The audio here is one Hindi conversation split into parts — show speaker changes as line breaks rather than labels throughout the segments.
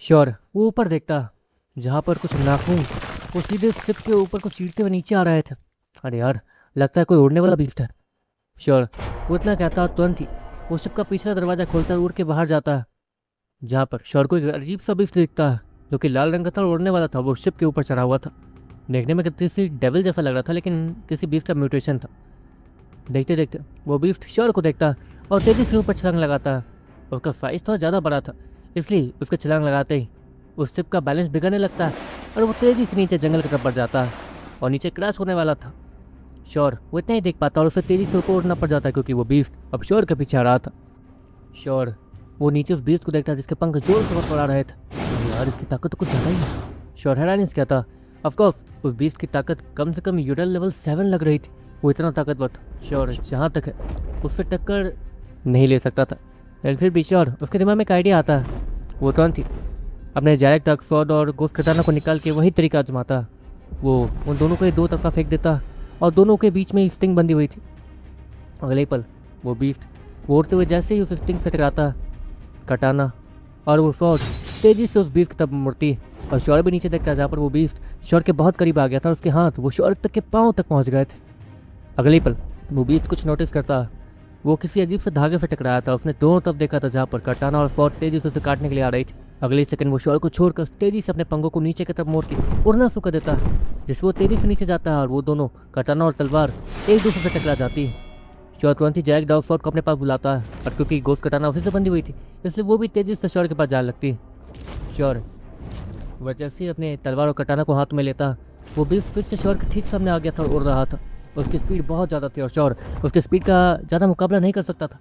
श्योर, वो ऊपर देखता जहाँ पर कुछ नाखून वो सीधे शिप के ऊपर को चीरते हुए नीचे आ रहे थे। अरे यार, लगता है कोई उड़ने वाला बीस्ट है। श्योर, वो इतना कहता और तुरंत ही वो शिप का पिछला दरवाजा खोलता और उड़ के बाहर जाता, जहाँ पर श्योर को एक अजीब सा बीस्ट दिखता जो कि लाल रंग का था और उड़ने वाला था। वो शिप के ऊपर चढ़ा हुआ था। देखने में किसी डेविल जैसा लग रहा था, लेकिन किसी बीस्ट का म्यूटेशन था। देखते देखते वो बीस्ट श्योर को देखता और तेजी से ऊपर छलांग लगाता। उसका साइज थोड़ा ज़्यादा बड़ा था, इसलिए उसके छलांग लगाते ही उस शिप का बैलेंस बिगड़ने लगता और वो तेजी से नीचे जंगल की तरफ बढ़ जाता और नीचे क्रैश होने वाला था। श्योर वो इतना ही देख पाता और उसे तेजी से ऊपर उड़ना पड़ जाता क्योंकि वो बीस्ट अब श्योर के पीछे आ रहा था। श्योर वो नीचे उस बीस्ट को देखता जिसके पंख जोर से फड़फड़ा रहे थे। अरे यार, इसकी ताकत तो कुछ ज़्यादा ही है। श्योर हैरानी से कहता। ऑफकोर्स उस बीस्ट की ताकत कम से कम यूडल लेवल 7 लग रही थी। वो इतना ताकतवर था। श्योर जहाँ तक है उससे टक्कर नहीं ले सकता था, लेकिन फिर भी श्योर उसके दिमाग में एक आइडिया आता है। वो तुरंत ही अपने जायक डार्क स्वॉर्ड और गोस्ट कटाना को निकाल के वही तरीका आजमाता। वो उन दोनों को ही दो तरफा फेंक देता और दोनों के बीच में स्टिंग बंधी हुई थी। अगले पल वो बीस्ट उड़ते हुए जैसे ही उस स्टिंग से टकराता, कटाना और वो स्वॉर्ड तेजी से उस बीस्ट की तरफ मुड़ती और श्योर भी नीचे देखता जहाँ पर वो बीस्ट श्योर के बहुत करीब आ गया था और उसके हाथ वो श्योर तक के पाँव तक पहुँच गए थे। अगले पल वो बीस्ट कुछ नोटिस करता। वो किसी अजीब से धागे से टकराया था। उसने दोनों तरफ देखा था जहाँ पर कटाना और स्वॉर्ड तेजी से उसे काटने के लिए आ रही थी। अगले सेकंड वो श्योर को छोड़कर तेजी से अपने पंखों को नीचे की तरफ मोड़ के उड़ना शुरू कर देता है, जिससे वो तेजी से नीचे जाता है और वो दोनों कटाना और तलवार एक दूसरे से टकरा जाती है। श्योर तुरंत ही जैक डॉग स्वॉर्ड को अपने पास बुलाता है और क्योंकि गोश्त कटाना उसी से बंधी हुई थी, इसलिए वो भी तेजी से श्योर के पास जाने लगती है। श्योर वह जैसे ही अपने तलवार और कटाना को हाथ में लेता, वो बीस्ट फिर से श्योर के ठीक सामने आ गया था और उड़ रहा था। उसकी स्पीड बहुत ज़्यादा थी और श्योर उसकी स्पीड का ज़्यादा मुकाबला नहीं कर सकता था।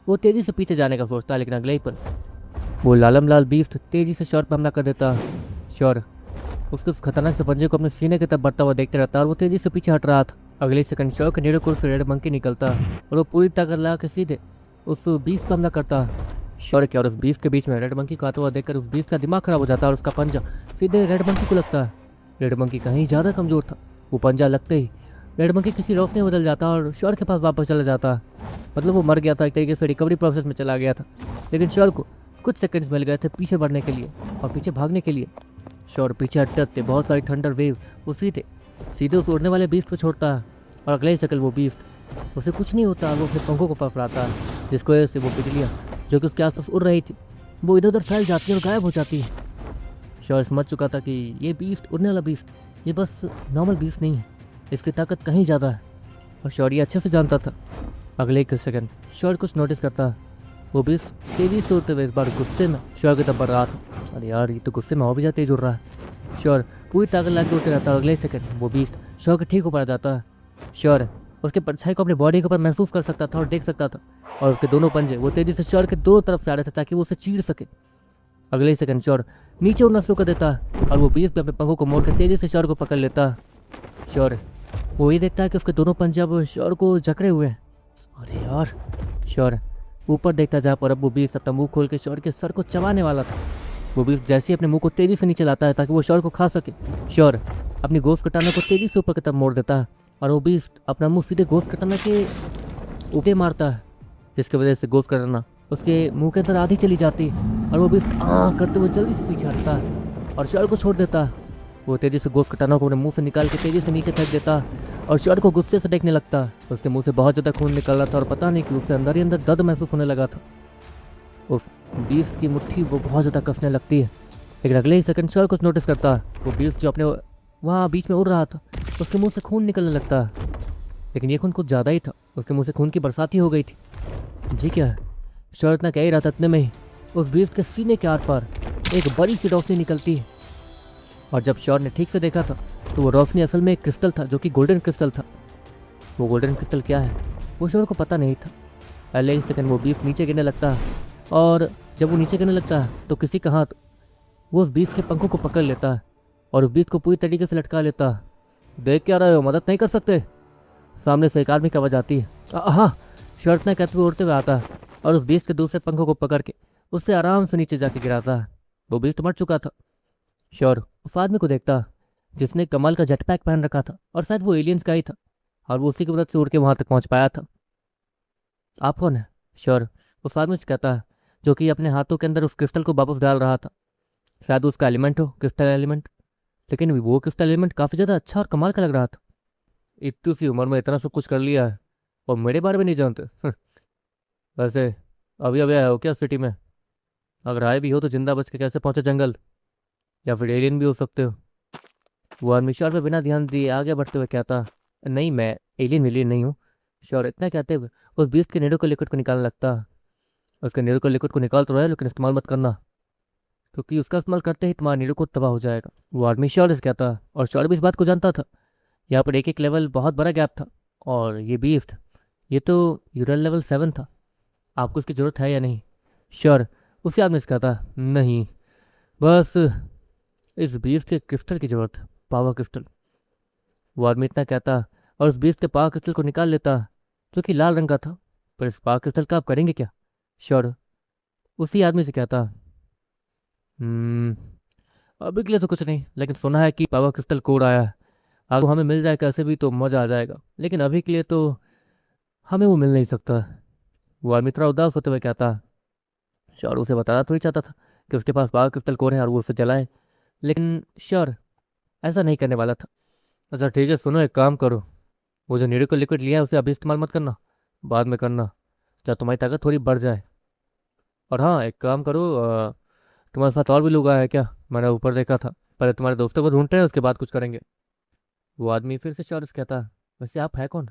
वो तेज़ी से पीछे जाने का सोचता, लेकिन अगले ही पल वो लालम लाल बीस्ट तेज़ी से श्योर पर हमला कर देता। श्योर उसके उस खतरनाक से पंजे को अपने सीने की तरफ बढ़ता हुआ देखते रहता और वो तेज़ी से पीछे हट रहा था। अगले सेकंड श्योर के नीडो कोर्स से रेड मंकी निकलता और वो पूरी ताकत लगा के सीधे उस बीस्ट पर हमला करता। श्योर के और उस बीस्ट के बीच में रेड मंकी को आता हुआ देखकर उस बीस्ट का दिमाग खराब हो जाता और उसका पंजा सीधे रेड मंकी को लगता। रेड मंकी कहीं ज़्यादा कमज़ोर था। वो पंजा लगते ही रेड मंकी किसी रोशनी में बदल जाता और श्योर के पास वापस चला जाता। मतलब वो मर गया था, एक तरीके से रिकवरी प्रोसेस में चला गया था। लेकिन श्योर को कुछ सेकंड्स मिल गए थे पीछे बढ़ने के लिए और पीछे भागने के लिए। श्योर पीछे हटते बहुत सारी थंडर वेव वो सीधे उस उड़ने वाले बीस्ट को छोड़ता और अगले सेकंड वो बीस्ट उसे कुछ नहीं होता, वो अपने पंखों को फड़फड़ाता, जिसकी वजह से वो बिजलियाँ जो कि उसके आसपास उड़ रही थी वो इधर उधर फैल जाती और गायब हो जाती है। श्योर समझ चुका था कि ये बीस्ट, उड़ने वाला बीस्ट, ये बस नॉर्मल बीस्ट नहीं है, इसकी ताकत कहीं ज़्यादा है और श्योर ये अच्छे से जानता था। अगले एक सेकंड श्योर कुछ नोटिस करता। वो बीस्ट तेजी से उड़ते हुए इस बार गुस्से में श्योर की तरफ बढ़ रहा था। अरे यार, ये तो गुस्से में और भी ज़्यादा तेज उड़ रहा है। श्योर पूरी ताकत ला के उड़ते रहता और अगले सेकंड वो बीस्ट श्योर के ठीक ऊपर आ जाता है। श्योर उसके परछाई को अपनी बॉडी के ऊपर महसूस कर सकता था और देख सकता था और उसके दोनों पंजे वो तेजी से श्योर के दोनों तरफ से आ रहे थे ताकि वो उसे चीर सके। अगले सेकंड श्योर नीचे उड़ना शुरू कर देता और वो बीस्ट अपने पंखों को मोड़ के तेजी से श्योर को पकड़ लेता। श्योर वो ये देखता है कि उसके दोनों पंजे अब श्योर को जकड़े हुए हैं। अरे यार, श्योर ऊपर देखता जहाँ पर अब वो बीस्ट अपना मुंह खोल के श्योर के सर को चबाने वाला था। वो बीस्ट जैसे ही अपने मुंह को तेजी से नीचे लाता है ताकि वो श्योर को खा सके, श्योर अपनी गोश्त कटाना को तेजी से ऊपर की तरफ मोड़ देता है और वो बीस्ट अपना मुंह सीधे गोश्त कटाना के ऊपर मारता है, जिसकी वजह से गोश्त कटाना उसके मुंह के अंदर आधी चली जाती और वो बीस्ट करते हुए जल्दी से पीछे हटता और श्योर को छोड़ देता। वो तेजी से गोश्त कटाना को अपने मुंह से निकाल के तेजी से नीचे फेंक देता और श्योर को गुस्से से देखने लगता। उसके मुंह से बहुत ज़्यादा खून निकल रहा था और पता नहीं कि उसे अंदर ही अंदर दर्द महसूस होने लगा था। उस बीस्ट की मुट्ठी वो बहुत ज़्यादा कसने लगती है, लेकिन अगले ही सेकंड श्योर कुछ नोटिस करता। वो बीस्ट जो अपने वहाँ बीच में उड़ रहा था उसके मुंह से खून निकलने लगता, लेकिन ये खून कुछ ज़्यादा ही था। उसके मुंह से खून की बरसात ही हो गई थी। जी क्या है, श्योर इतना कह ही रहा था, इतने में ही उस बीस्ट के सीने के आर पार एक बड़ी सी रोशनी निकलती है और जब श्योर ने ठीक से देखा था तो वो रोशनी असल में एक क्रिस्टल था जो कि गोल्डन क्रिस्टल था। वो गोल्डन क्रिस्टल क्या है वो श्योर को पता नहीं था। पहले इस सेकंड वो बीस्ट नीचे गिरने लगता और जब वो नीचे गिरने लगता तो किसी का हाथ वो उस बीस्ट के पंखों को पकड़ लेता और उस बीस्ट को पूरी तरीके से लटका लेता। देख क्या रहे हो, मदद नहीं कर सकते? सामने से एक आदमी की आवाज़ आती है। हाँ, श्योर इतना कहते हुए उड़ते हुए आता और उस बीस्ट के दूसरे पंखों को पकड़ के उससे आराम से नीचे जाके गिराता। वो बीस्ट मर चुका था। श्योर उस आदमी को देखता जिसने कमाल का जेट पैक पहन रखा था और शायद वो एलियंस का ही था और वो उसी की मदद से उड़ के वहाँ तक पहुँच पाया था। आप कौन है? श्योर उस आदमी से कहता है जो कि अपने हाथों के अंदर उस क्रिस्टल को वापस डाल रहा था। शायद उसका एलिमेंट हो, क्रिस्टल एलिमेंट। लेकिन वो क्रिस्टल एलिमेंट काफ़ी ज़्यादा अच्छा और कमाल का लग रहा था। इतनी सी उम्र में इतना सब कुछ कर लिया है और मेरे बारे में नहीं जानते। वैसे अभी अभी आए हो क्या सिटी में? अगर आए भी हो तो जिंदा बच के कैसे पहुंचे जंगल? या फिर एलियन भी हो सकते हो। वो आदमी श्योर पे बिना ध्यान दिए आगे बढ़ते हुए कहता, नहीं मैं एलियन विलियन नहीं हूँ। श्योर इतना कहते हुए उस बीस्ट के नेडो को लिक्विड को निकालने लगता। उसके नीरू को लिक्विड को निकाल तो रहा है लेकिन इस्तेमाल मत करना, क्योंकि उसका इस्तेमाल करते ही तुम्हारा नीरू को तबाह हो जाएगा। वो आदमी श्योर कहता, और श्योर भी इस बात को जानता था। यहाँ पर एक एक लेवल बहुत बड़ा गैप था। और ये बीस्ट, ये तो यूरल लेवल 7 था। आपको इसकी ज़रूरत है या नहीं? श्योर उसी आदमी से कहता, नहीं, बस इस बीस्ट के क्रिस्टल की ज़रूरत है, पावर क्रिस्टल। वो आदमी इतना कहता और उस बीस्ट के पावर क्रिस्टल को निकाल लेता, जो कि लाल रंग का था। पर इस पावर क्रिस्टल का आप करेंगे क्या? श्योर उसी आदमी से कहता, "हम्म, अभी के लिए तो कुछ नहीं, लेकिन सुना है कि पावर क्रिस्टल कोड आया है। अगर वो हमें मिल जाए कैसे भी तो मज़ा आ जाएगा, लेकिन अभी के लिए तो हमें वो मिल नहीं सकता।" वो आदमी थोड़ा उदास होते हुए कहता, श्योर उसे बताना थोड़ी चाहता था कि उसके पास पावर क्रिस्टल कोड है और वो उसे जलाए, लेकिन श्योर ऐसा नहीं करने वाला था। अच्छा ठीक है, सुनो, एक काम करो, वो जो नीरे को लिक्विड लिया है उसे अभी इस्तेमाल मत करना, बाद में करना, जब तुम्हारी ताकत थोड़ी बढ़ जाए। और हाँ, एक काम करो, तुम्हारे साथ और भी लोग आए हैं क्या? मैंने ऊपर देखा था। पहले तुम्हारे दोस्तों को ढूंढते हैं, उसके बाद कुछ करेंगे। वो आदमी फिर से श्योर से कहता, वैसे आप है कौन?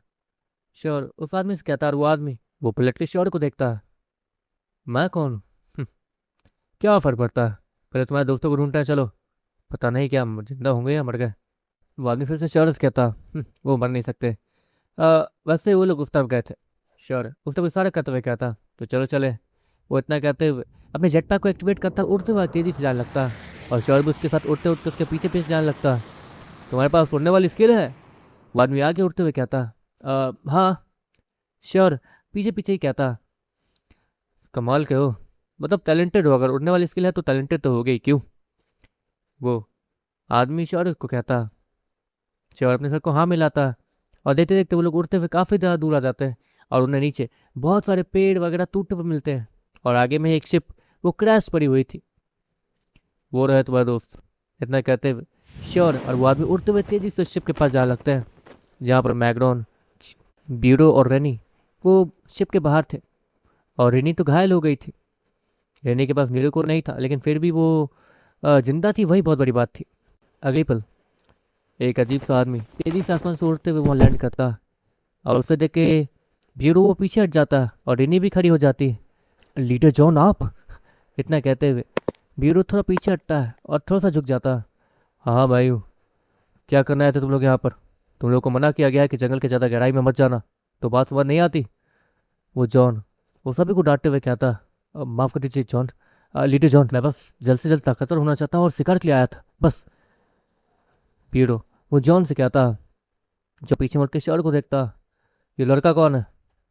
श्योर उस आदमी से कहता, और वो आदमी वो पलट के श्योर को देखता है, मैं कौन हूँ? क्या फर्क पड़ता है, पहले तुम्हारे दोस्तों को ढूंढते हैं, चलो। पता नहीं क्या जिंदा होंगे या मर गए। वो आदमी फिर से श्योर से कहता, वो मर नहीं सकते। वैसे वो लोग उस तरफ गए थे। श्योर उस तरफ इशारा करते हुए कहता, तो चलो चले। वो इतना कहते हुए अपने जेट पैक को एक्टिवेट करता, उड़ते हुए तेजी से जाने लगता। और श्योर भी उसके साथ उड़ते उड़ते उसके पीछे पीछे जाने लगता। तुम्हारे पास उड़ने वाली स्किल है? वो आदमी आगे उड़ते हुए कहता, हाँ। श्योर पीछे पीछे ही कहता, कमाल के हो, मतलब टैलेंटेड हो, अगर उड़ने वाली स्किल है तो टैलेंटेड तो हो गई, क्यों? वो आदमी श्योर को कहता। श्योर अपने सर को हाँ मिलाता। और देखते देखते वो लोग उड़ते हुए काफ़ी ज़्यादा दूर आ जाते हैं। और उन्हें नीचे बहुत सारे पेड़ वगैरह टूटे हुए मिलते हैं। और आगे में एक शिप, वो क्रैश पड़ी हुई थी। वो रहे तुम्हारे दोस्त। इतना कहते हुए श्योर और वो आदमी उड़ते हुए तेजी से शिप के पास जाने लगते हैं, जहाँ पर मैगडॉन, ब्यूरो और रेनी वो शिप के बाहर थे। और रेनी तो घायल हो गई थी। रेनी के पास नीरोकोर नहीं था, लेकिन फिर भी वो जिंदा थी, वही बहुत बड़ी बात थी। अगली पल एक अजीब सा आदमी तेजी से आसमान से उड़ते हुए वहाँ लैंड करता। और उसे देख के ब्यूरो वो पीछे हट जाता और रेनी भी खड़ी हो जाती। लीडर जॉन आप? इतना कहते हुए ब्यूरो थोड़ा पीछे हटता है और थोड़ा सा झुक जाता। हाँ हाँ भाई, क्या करना है तुम लोग यहाँ पर? तुम लोग को मना किया गया है कि जंगल के ज़्यादा गहराई में मत जाना, तो बात समझ नहीं आती? वो जॉन वो सभी को डांटते हुए कहता, माफ़ कर दीजिए जॉन, लीडर जॉन, मैं बस जल्द से जल्द ताकतवर होना चाहता हूँ और शिकार के लिए आया था, बस। ब्यूरो वो जॉन से कहता, जो पीछे मुड़ के श्योर को देखता, ये लड़का कौन है?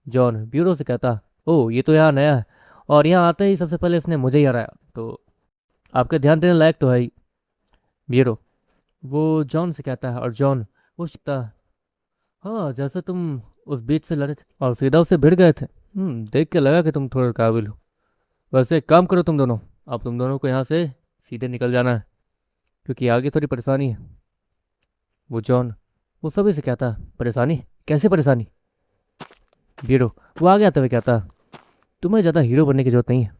जॉन ब्यूरो से कहता, ओह ये तो यहाँ नया है, और यहाँ आते ही सबसे पहले इसने मुझे ही हराया, तो आपके ध्यान देने लायक तो है ही। ब्यूरो वो जॉन से कहता है, और जॉन वो सीखता, हाँ जैसे तुम उस बीच से लड़े थे और सीधा उसे भिड़ गए थे, देख के लगा कि तुम थोड़े काबिल हो। वैसे एक काम करो तुम दोनों, अब तुम दोनों को यहाँ से सीधे निकल जाना है, क्योंकि आगे थोड़ी परेशानी है। वो जॉन वो सभी से कहता, परेशानी? कैसे परेशानी? ब्यूरो वो आगे आते हुए कहता, तुम्हें ज़्यादा हीरो बनने की जरूरत नहीं है,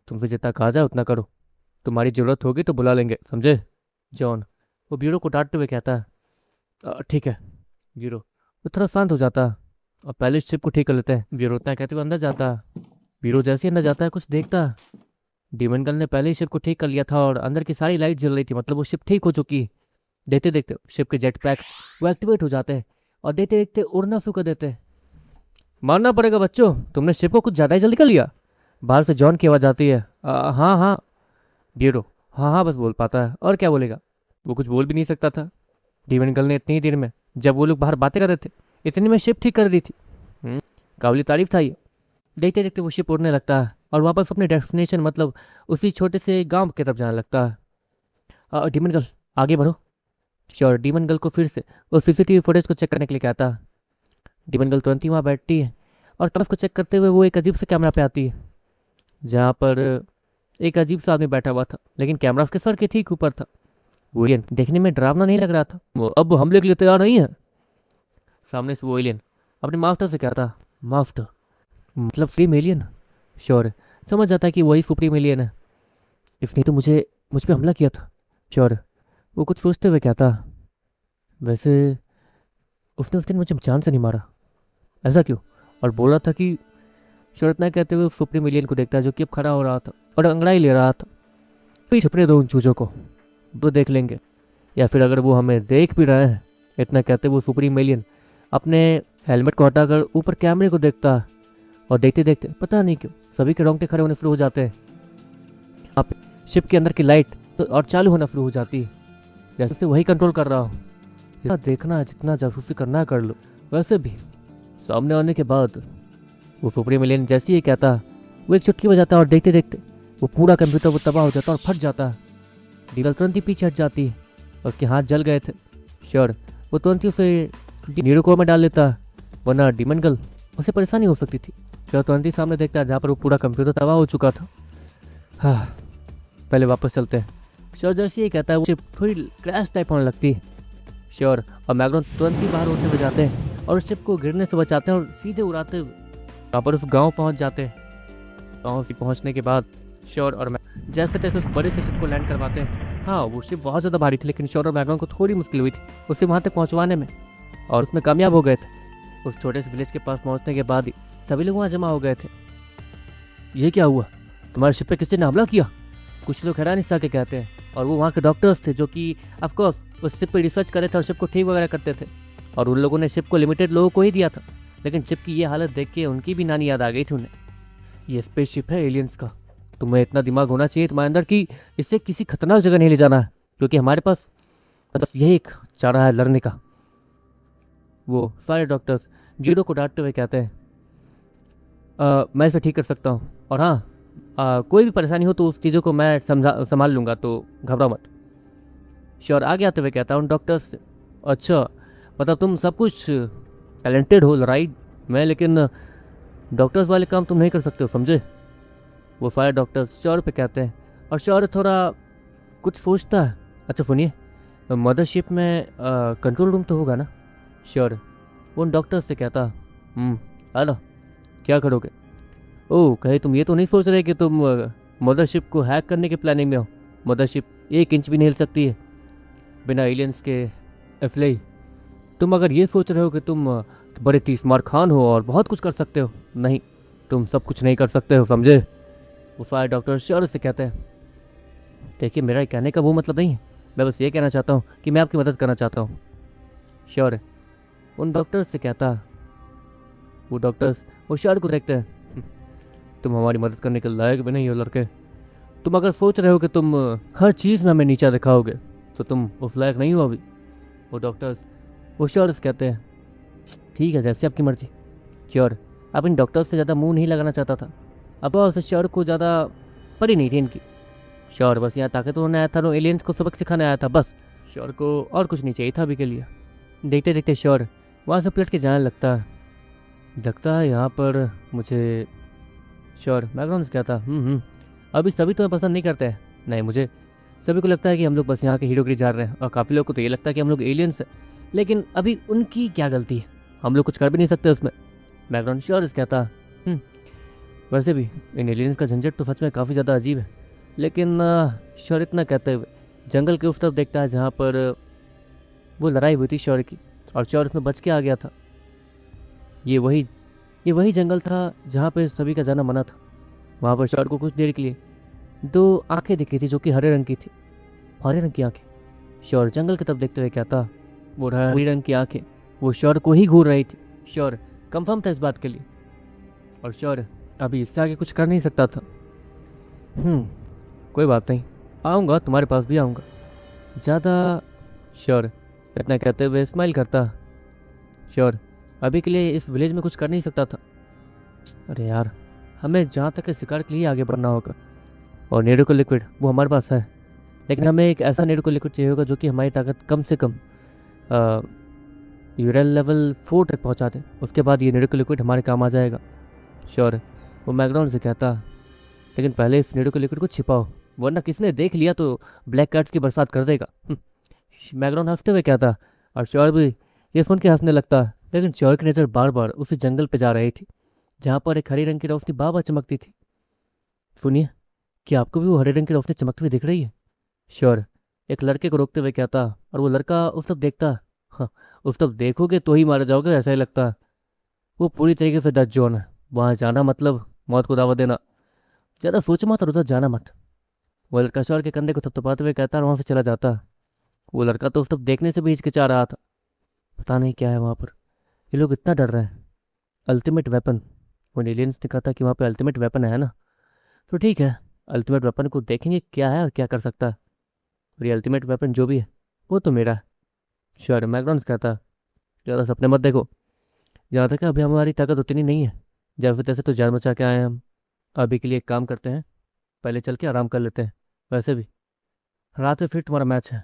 तुमसे जितना कहा जाए उतना करो, तुम्हारी ज़रूरत होगी तो बुला लेंगे, समझे? जॉन वो ब्यूरो को डांटते हुए कहता, ठीक है। ब्यूरो वो थोड़ा शांत हो जाता और पहले शिप को ठीक कर लेते हैं। ब्यूरो उतना कहते हुए अंदर जाता। ब्यूरो जैसे ही अंदर जाता है कुछ देखता, डीमन गर्ल ने पहले ही शिप को ठीक कर लिया था और अंदर की सारी लाइट जल रही थी, मतलब वो शिप ठीक हो चुकी। देखते देखते शिप के जेट पैक्स वो एक्टिवेट हो जाते हैं और देखते देखते उड़ना शुरू कर देते हैं। मानना पड़ेगा बच्चों, तुमने शिप को कुछ ज़्यादा ही जल्दी कर लिया। बाहर से जॉन की आवाज़ आती है, हाँ हाँ। ब्यूरो हाँ हाँ बस बोल पाता है, और क्या बोलेगा? वो कुछ बोल भी नहीं सकता था। डीमन गर्ल ने इतनी ही देर में, जब वो लोग बाहर बातें कर रहे थे, इतनी में शिप ठीक कर दी थी। काबिल तारीफ था ये। देखते देखते वो शिप उड़ने लगता है और वापस अपने डेस्टिनेशन, मतलब उसी छोटे से गांव की तरफ जाने लगता है। डीमन गर्ल आगे बढ़ो। श्योर डीमन गर्ल को फिर से उस सीसीटीवी फुटेज को चेक करने के लिए कहता है। डीमन गर्ल तुरंत ही वहाँ बैठती है और कैमरा को चेक करते हुए वो एक अजीब से कैमरा पे आती है, जहाँ पर एक अजीब सा आदमी बैठा हुआ था, लेकिन कैमरा उसके सर के ठीक ऊपर था। वो एलियन देखने में डरावना नहीं लग रहा था। वो अब हमले के लिए तैयार नहीं है। सामने से वो एलियन अपने मास्टर से कहता, मास्टर मतलब सुप्रीम एलियन। श्योर, समझ जाता है कि वही सुप्रीम एलियन है, इसने तो मुझ पे हमला किया था। श्योर, वो कुछ सोचते हुए कहता, वैसे उसने उस दिन मुझे जान से नहीं मारा, ऐसा क्यों? और बोल रहा था कि श्योर इतना कहते हुए उस सुप्रीम एलियन को देखता है जो कि अब खड़ा हो रहा था और अंगड़ाई ले रहा था। भी छुपने दो उन चूजों को, तो देख लेंगे, या फिर अगर वो हमें देख भी रहे हैं। इतना कहते वो सुप्रीम एलियन अपने हेलमेट को हटाकर ऊपर कैमरे को देखता है, और देखते देखते पता नहीं क्यों सभी के रोंगटे खड़े होने शुरू हो जाते हैं। आप शिप के अंदर की लाइट तो और चालू होना शुरू हो जाती है, जैसे से वही कंट्रोल कर रहा हूँ। जितना देखना है, जितना जासूसी करना है कर लो। वैसे भी सामने आने के बाद वो सुप्रीम एलियन जैसे ही कहता, वो एक चुटकी बजाता है और देखते देखते वो पूरा कंप्यूटर वो तबाह हो जाता है और फट जाता है। डीगल तुरंत ही पीछे हट जाती है, उसके हाथ जल गए थे। श्योर, वो तुरंत ही उसे नीरो कोर में डाल लेता, वरना डीमन गर्ल उसे परेशानी हो सकती थी। श्योर तुरंत ही सामने देखता है जहाँ पर वो पूरा कंप्यूटर तबाह हो चुका था। हाँ, पहले वापस चलते हैं। श्योर जैसे ही कहता है वो थोड़ी क्रैश टाइप होने लगती है। श्योर और मैग्नम तुरंत ही बाहर उड़ते हुए जाते हैं और उस शिप को गिरने से बचाते हैं और सीधे उड़ाते हुए वहाँ पर उस गाँव पहुँच जाते हैं। गाँव से पहुँचने के बाद श्योर और जैसे तैसे उस बड़े से शिप को लैंड करवाते हैं। हाँ, वो शिप बहुत ज़्यादा भारी थी, लेकिन श्योर और मैग्नम को थोड़ी मुश्किल हुई थी उसे वहाँ तक पहुँचवाने में, और उसमें कामयाब हो गए थे। उस छोटे से विलेज के पास पहुँचने के बाद ही सभी लोग वहाँ जमा हो गए थे। ये क्या हुआ? तुम्हारे शिप पे किसी ने हमला किया? कुछ लोग हैरानी से आके कहते हैं, और वो वहाँ के डॉक्टर्स थे जो कि ऑफकोर्स उस शिप पे रिसर्च करे थे और शिप को ठीक वगैरह करते थे, और उन लोगों ने शिप को लिमिटेड लोगों को ही दिया था। लेकिन शिप की ये हालत देख के उनकी भी नानी याद आ गई थी उन्हें। ये स्पेसशिप है एलियंस का, तुम्हें इतना दिमाग होना चाहिए तुम्हारे अंदर कि इससे किसी खतरनाक जगह नहीं ले जाना है, क्योंकि हमारे पास बस यही एक चारा है लड़ने का। वो सारे डॉक्टर्स जीरो को डांटते हुए कहते हैं, मैं इसे ठीक कर सकता हूँ, और हाँ, कोई भी परेशानी हो तो उस चीज़ों को मैं संभाल लूँगा, तो घबराओ मत। श्योर आगे आते हुए कहता हूँ डॉक्टर्स से, अच्छा मतलब तुम सब कुछ टैलेंटेड हो राइट मैं, लेकिन डॉक्टर्स वाले काम तुम नहीं कर सकते हो, समझे? वो सारे डॉक्टर्स श्योर पे कहते हैं, और श्योर थोड़ा कुछ सोचता है। अच्छा सुनिए, मदरशिप में कंट्रोल रूम तो होगा ना? श्योर उन डॉक्टर्स से कहता, हेलो, क्या करोगे? ओह, कहीं तुम ये तो नहीं सोच रहे कि तुम मदरशिप को हैक करने के प्लानिंग में हो? मदरशिप 1 इंच भी नहीं हिल सकती है बिना एलियंस के एफले। तुम अगर ये सोच रहे हो कि तुम बड़े तीसमार खान हो और बहुत कुछ कर सकते हो, नहीं, तुम सब कुछ नहीं कर सकते हो, समझे? वो सारे डॉक्टर श्योर से कहते हैं, देखिए मेरा कहने का वो मतलब नहीं है, मैं बस ये कहना चाहता हूँ कि मैं आपकी मदद करना चाहता हूँ। श्योर उन डॉक्टर्स से कहता, वो डॉक्टर्स वो श्योर को देखते हैं, तुम हमारी मदद करने के लायक भी नहीं हो लड़के। तुम अगर सोच रहे हो कि तुम हर चीज़ में हमें नीचा दिखाओगे तो तुम उस लायक नहीं हो अभी। वो डॉक्टर्स वो श्योर से कहते हैं, ठीक है जैसे आपकी मर्जी। श्योर अब इन डॉक्टर्स से ज़्यादा मुंह नहीं लगाना चाहता था, अब उस श्योर को ज़्यादा पड़ी नहीं थी इनकी। श्योर बस यहाँ ताकत होने आया था, नो एलियंस को सबक सिखाने आया था बस। श्योर को और कुछ नहीं चाहिए था अभी के लिए। देखते देखते श्योर वहाँ से पलट के जाने लगता है यहाँ पर मुझे। श्योर मैग्नम से कहता, अभी सभी तुम्हें पसंद नहीं करते हैं। नहीं, मुझे सभी को लगता है कि हम लोग बस यहाँ के हीरोगिरी जा रहे हैं, और काफ़ी लोगों को तो ये लगता है कि हम लोग एलियंस हैं, लेकिन अभी उनकी क्या गलती है, हम लोग कुछ कर भी नहीं सकते उसमें। मैग्नम श्योर से कहता, वैसे भी इन एलियंस का झंझट तो सच में काफ़ी ज़्यादा अजीब है। लेकिन श्योर इतना कहते हुए जंगल के उस तरफ देखता है जहाँ पर वो लड़ाई हुई थी श्योर की, और श्योर उसमें बच के आ गया था। ये वही जंगल था जहाँ पे सभी का जाना मना था। वहाँ पर श्योर को कुछ देर के लिए 2 आंखें दिखी थी जो कि हरे रंग की थी। हरे रंग की आंखें। श्योर जंगल की तरफ देखते हुए कहता, वो हरे रंग की आंखें वो श्योर को ही घूर रही थी। श्योर कंफर्म था इस बात के लिए, और श्योर अभी इससे आगे कुछ कर नहीं सकता था। कोई बात नहीं, आऊँगा, तुम्हारे पास भी आऊँगा ज़्यादा। श्योर इतना कहते हुए स्माइल करता। श्योर अभी के लिए इस विलेज में कुछ कर नहीं सकता था। अरे यार, हमें जहाँ तक शिकार के लिए आगे बढ़ना होगा, और नेरोको लिक्विड वो हमारे पास है, लेकिन हमें एक ऐसा नेरोको लिक्विड चाहिए होगा जो कि हमारी ताकत कम से कम यूरेल लेवल 4 तक पहुँचा दे। उसके बाद ये नेरोको लिक्विड हमारे काम आ जाएगा। श्योर वो मैकडॉनल्ड से कहता, लेकिन पहले इस रेडियो लिक्विड को छिपाओ, वरना किसी ने देख लिया तो ब्लैक कार्ड्स की बरसात कर देगा। मैग्रॉन हंसते हुए कहता, और श्योर भी ये सुन के हंसने लगता। लेकिन श्योर की नज़र बार बार उसी जंगल पे जा रही थी जहाँ पर एक हरी रंग की रोशनी बार बार चमकती थी। सुनिए, क्या आपको भी वो हरे रंग की रोशनी चमकती हुई दिख रही है? श्योर एक लड़के को रोकते हुए कहता, और वो लड़का उस तरफ देखता। हाँ, उस तरफ देखोगे तो ही मारा जाओगे, ऐसा ही लगता। वो पूरी तरीके से डच जोन है, वहाँ जाना मतलब मौत को दावत देना। ज़्यादा सोच मत और उधर जाना मत। वो लड़का श्योर के कंधे को थपथपाते हुए कहता और वहाँ से चला जाता। वो लड़का तो उस तरफ देखने से भी हिचकिचा रहा था। पता नहीं क्या है वहाँ पर, ये लोग इतना डर रहे हैं। अल्टीमेट वेपन, वो एलियंस ने कहा था कि वहाँ पे अल्टीमेट वेपन है ना, तो ठीक है, अल्टीमेट वेपन को देखेंगे क्या है और क्या कर सकता है। और ये अल्टीमेट वेपन जो भी है वो तो मेरा है। श्योर मैकडॉनल्ड्स कहता, ज़्यादा सपने मत देखो। जहाँ तक अभी हमारी ताकत उतनी नहीं है, जैसे तैसे तो जान बचा के आए हैं हम। अभी के लिए एक काम करते हैं, पहले चल के आराम कर लेते हैं। वैसे भी रात में फिर तुम्हारा मैच है।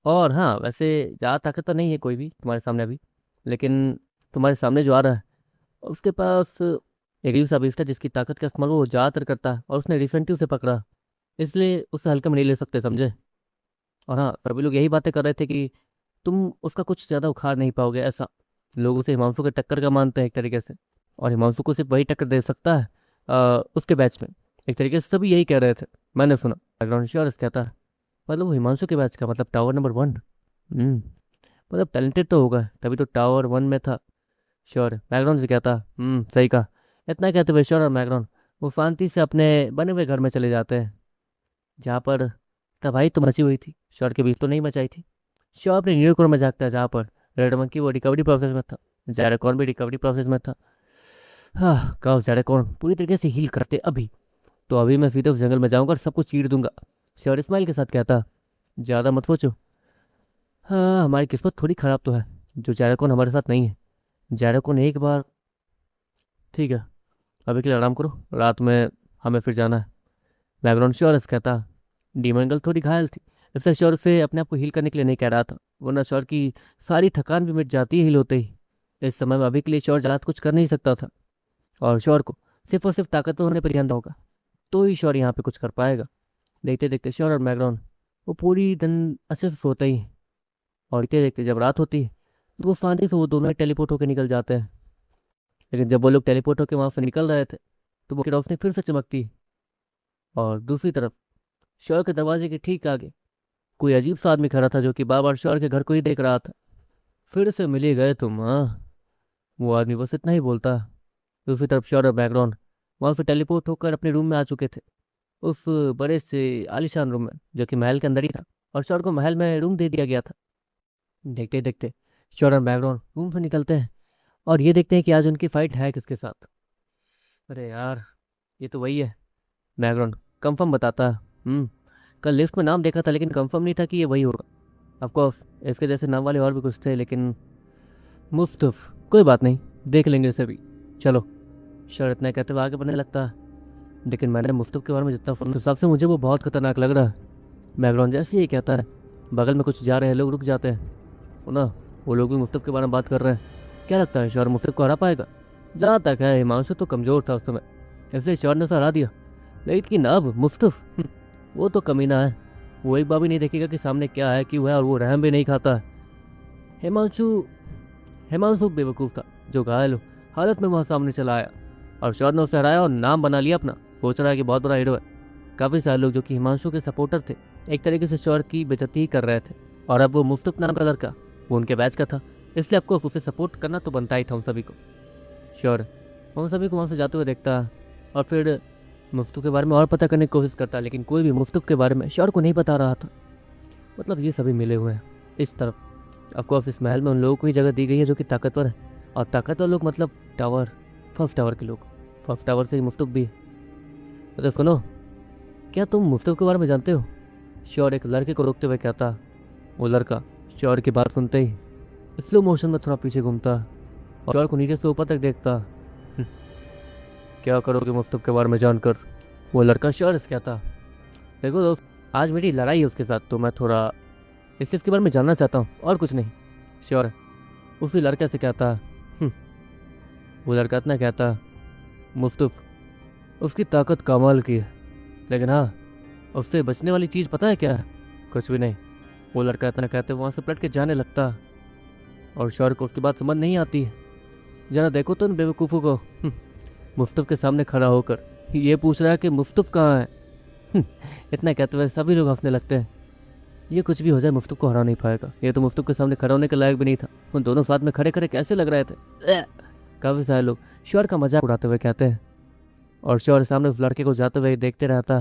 और हाँ, वैसे ज़्यादा ताकत तो नहीं है कोई भी तुम्हारे सामने अभी, लेकिन तुम्हारे सामने जो आ रहा है उसके पास एक अजीब सा बीस्ट है जिसकी ताकत का इस्तेमाल वो ज़्यादातर करता है, और उसने रिसेंटली उसे पकड़ा, इसलिए उसे हल्के में नहीं ले सकते, समझे? और हाँ, सभी लोग यही बातें कर रहे थे कि तुम उसका कुछ ज़्यादा उखाड़ नहीं पाओगे, ऐसा। लोग उसे हिमांशु के टक्कर का मानते हैं एक तरीके से, और हिमांशु को सिर्फ वही टक्कर दे सकता है उसके बैच में। एक तरीके से सभी यही कह रहे थे, मैंने सुना। बैकग्राउंड श्योरस कहता है, मतलब वो हिमांशु के बैच का, मतलब टावर नंबर 1। मतलब टैलेंटेड तो होगा, तभी तो टावर 1 में था। श्योर बैकग्राउंड से कहता, सही कहा। इतना कहते हुए श्योर और बैकग्राउंड वो शांति से अपने बने हुए घर में चले जाते हैं, जहाँ पर तबाही तो मची हुई थी, श्योर के बीच तो नहीं मचाई थी। श्योर अपने न्यूयॉर्क में जागता है जहाँ पर रेड मंकी वो रिकवरी प्रोसेस में था, जैरेकॉर्न भी रिकवरी प्रोसेस में था। हाँ, कहो जैरेकॉर्न पूरी तरीके से हील करते अभी, तो अभी मैं सीधे उस जंगल में जाऊँगा और सबको चीर दूंगा। श्योर स्माइल के साथ कहता, ज़्यादा मत सोचो। हाँ, हमारी किस्मत थोड़ी ख़राब तो है जो जैरेकॉर्न हमारे साथ नहीं है। जैरेकॉर्न एक बार, ठीक है, अभी के लिए आराम करो, रात में हमें फिर जाना है। बैकग्राउंड श्योरस कहता, डीमन गर्ल थोड़ी घायल थी, इसलिए श्योर से अपने आप को हील करने के लिए नहीं कह रहा था, वरना श्योर की सारी थकान भी मिट जाती है हील होते ही। इस समय में अभी के लिए श्योर ज़्यादा कुछ कर नहीं सकता था, और श्योर को सिर्फ और सिर्फ ताकत होने पर ध्यान होगा, तो ही श्योर यहाँ पे कुछ कर पाएगा। देखते देखते श्योर और बैकग्राउंड वो पूरी दिन अच्छे से सोते ही, और देखते देखते जब रात होती है तो वो शांति से वो दोनों टेलीपोर्ट होकर निकल जाते हैं। लेकिन जब वो लोग टेलीपोर्ट होकर वहाँ से निकल रहे थे तो वो की रोशनी फिर से चमकती, और दूसरी तरफ श्योर के दरवाजे के ठीक आगे कोई अजीब सा आदमी खड़ा था जो कि बार बार श्योर के घर को ही देख रहा था। फिर से मिल ही गए तुम, हाँ? वो आदमी बस इतना ही बोलता। दूसरी तरफ श्योर और बैकग्राउंड वहाँ से टेलीपोर्ट होकर अपने रूम में आ चुके थे, उस बड़े से आलीशान रूम में जो कि महल के अंदर ही था, और श्योर को महल में रूम दे दिया गया था। देखते देखते श्योर और बैकग्राउंड रूम से निकलते हैं, और ये देखते हैं कि आज उनकी फाइट है किसके साथ। अरे यार, ये तो वही है। बैकग्राउंड कंफर्म बताता है, कल लिस्ट में नाम देखा था लेकिन कंफर्म नहीं था कि ये वही होगा। ऑफकोर्स इसके जैसे नाम वाले और भी कुछ थे, लेकिन मुस्तफ कोई बात नहीं, देख लेंगे इसे भी, चलो। श्योर इतना कहते हुए आगे बढ़ने लगता है, लेकिन मैंने मुस्तफ के बारे में जितना सुना, उस हिसाब से मुझे वो बहुत खतरनाक लग रहा है। बैकग्राउंड जैसे ही कहता है, बगल में कुछ जा रहे हैं लोग रुक जाते हैं। सुना, वो लोग भी मुस्तफ के बारे में बात कर रहे हैं। क्या लगता है श्योर मुस्तफ को हरा पाएगा? जहाँ तक है हिमांशु तो कमज़ोर था उस समय, इसलिए श्योर ने उसे हरा दिया, लेकिन अब मुस्तफ वो तो कमीना है, वो एक बार भी नहीं देखेगा कि सामने क्या है क्यों है, और वो रहम भी नहीं खाता है। हिमांशु हिमांशु बेवकूफ़ था जो घायल हालत में वहाँ सामने चला आया, और श्योर ने उसे हराया और नाम बना लिया अपना, सोच रहा है कि बहुत बड़ा हीरो है। काफ़ी सारे लोग जो कि हिमांशु के सपोर्टर थे एक तरीके से श्योर की बेइज्जती ही कर रहे थे, और अब वो मुस्तफ नाम का लड़का वो उनके बैच का था, इसलिए आपको उसे सपोर्ट करना तो बनता ही था उन सभी को। श्योर उन सभी को वहाँ से जाते हुए देखता, और फिर मुस्तफ के बारे में और पता करने की कोशिश करता, लेकिन कोई भी मुस्तफ के बारे में श्योर को नहीं बता रहा था। मतलब ये सभी मिले हुए हैं इस तरफ। ऑफकोर्स इस महल में उन लोगों को ही जगह दी गई है जो कि ताकतवर है, और ताकतवर लोग मतलब टावर, फर्स्ट टावर के लोग, फर्स्ट टावर से ही मुस्तफ भी। अरे सुनो, क्या तुम मुस्तफ के बारे में जानते हो? श्योर एक लड़के को रोकते हुए कहता। वो लड़का श्योर की बात सुनते ही स्लो मोशन में थोड़ा पीछे घूमता, और श्योर को नीचे से ऊपर तक देखता। क्या करोगे मुस्तफ के बारे में जानकर? वो लड़का श्योर से कहता। देखो दोस्त, आज मेरी लड़ाई है उसके साथ, तो मैं थोड़ा इस चीज़ के बारे में जानना चाहता हूँ, और कुछ नहीं। श्योर उसी लड़के से कहता। वो लड़का इतना कहता, मुस्तफ उसकी ताकत कमाल की है, लेकिन हाँ, उससे बचने वाली चीज़ पता है क्या है? कुछ भी नहीं। वो लड़का इतना कहते वहाँ से पलट के जाने लगता और शौर्य को उसकी बात समझ नहीं आती। जरा देखो तो उन बेवकूफ़ों को, मुस्तफ़ के सामने खड़ा होकर ये पूछ रहा है कि मुस्तफ़ कहाँ है। इतना कहते हुए सभी लोग हंसने लगते हैं। ये कुछ भी हो जाए मुस्तफ़ को हरा नहीं पाएगा। ये तो मुस्तफ़ के सामने खड़ा होने के लायक भी नहीं था। उन दोनों साथ में खड़े खड़े कैसे लग रहे थे। काफ़ी सारे लोग शौर्य का मजाक उड़ाते हुए कहते हैं और शौर्य सामने उस लड़के को जाते हुए देखते रहता।